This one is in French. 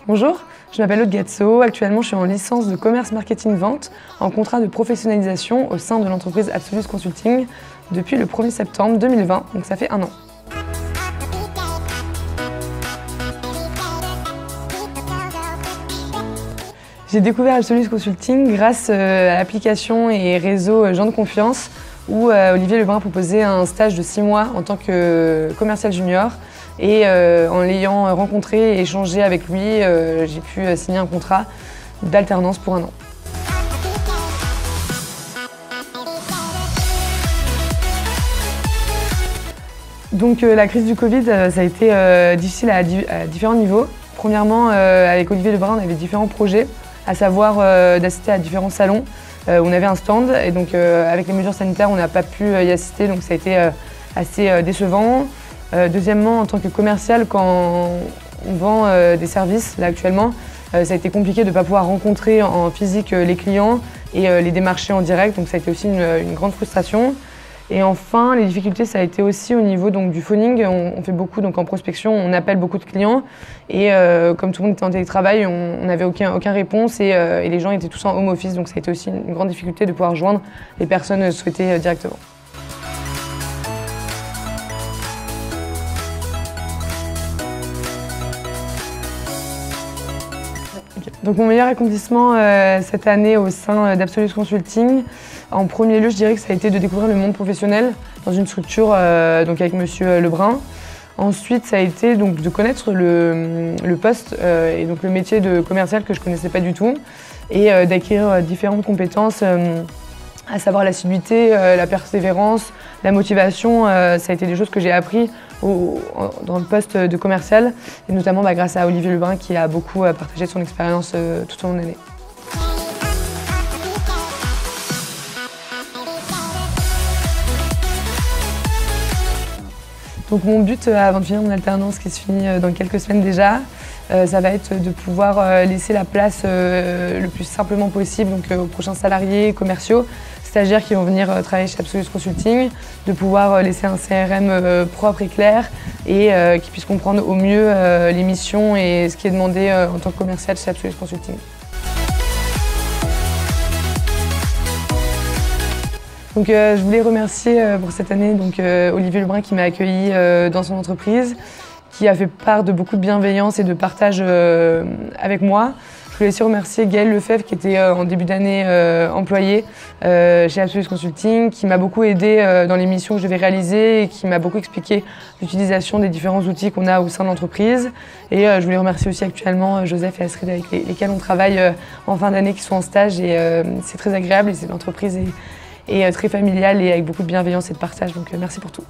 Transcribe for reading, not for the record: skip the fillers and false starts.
Bonjour, je m'appelle Aude Gatso. Actuellement, je suis en licence de commerce marketing vente en contrat de professionnalisation au sein de l'entreprise Absolus Consulting depuis le 1er septembre 2020, donc ça fait 1 an. J'ai découvert Absolus Consulting grâce à l'application et réseau Gens de confiance où Olivier Lebrun proposait un stage de 6 mois en tant que commercial junior. Et en l'ayant rencontré et échangé avec lui, j'ai pu signer un contrat d'alternance pour 1 an. Donc la crise du Covid, ça a été difficile à différents niveaux. Premièrement, avec Olivier Lebrun, on avait différents projets, à savoir d'assister à différents salons. On avait un stand et donc avec les mesures sanitaires, on n'a pas pu y assister, donc ça a été assez décevant. Deuxièmement, en tant que commercial, quand on vend des services, là actuellement, ça a été compliqué de ne pas pouvoir rencontrer en physique les clients et les démarcher en direct, donc ça a été aussi une grande frustration. Et enfin, les difficultés, ça a été aussi au niveau donc, du phoning. On fait beaucoup donc, en prospection, on appelle beaucoup de clients et comme tout le monde était en télétravail, on n'avait aucune réponse et les gens étaient tous en home office, donc ça a été aussi une grande difficulté de pouvoir joindre les personnes souhaitées directement. Donc mon meilleur accomplissement cette année au sein d'Absolus Consulting, en premier lieu je dirais que ça a été de découvrir le monde professionnel dans une structure donc avec Monsieur Lebrun. Ensuite ça a été donc de connaître le poste et donc le métier de commercial que je ne connaissais pas du tout et d'acquérir différentes compétences, à savoir l'assiduité, la persévérance, la motivation. Ça a été des choses que j'ai appris dans le poste de commercial, et notamment grâce à Olivier Lebrun qui a beaucoup partagé son expérience tout au long de l'année. Donc mon but avant de finir mon alternance qui se finit dans quelques semaines déjà, ça va être de pouvoir laisser la place le plus simplement possible donc, aux prochains salariés commerciaux, stagiaires qui vont venir travailler chez Absolus Consulting, de pouvoir laisser un CRM propre et clair et qui puisse comprendre au mieux les missions et ce qui est demandé en tant que commercial chez Absolus Consulting. Donc, je voulais remercier pour cette année donc, Olivier Lebrun qui m'a accueilli dans son entreprise, qui a fait part de beaucoup de bienveillance et de partage avec moi. Je voulais aussi remercier Gaël Lefebvre qui était en début d'année employé chez Absolus Consulting, qui m'a beaucoup aidé dans les missions que je devais réaliser et qui m'a beaucoup expliqué l'utilisation des différents outils qu'on a au sein de l'entreprise. Et je voulais remercier aussi actuellement Joseph et Astrid avec lesquels on travaille en fin d'année, qui sont en stage et c'est très agréable et l'entreprise est très familiale et avec beaucoup de bienveillance et de partage, donc merci pour tout.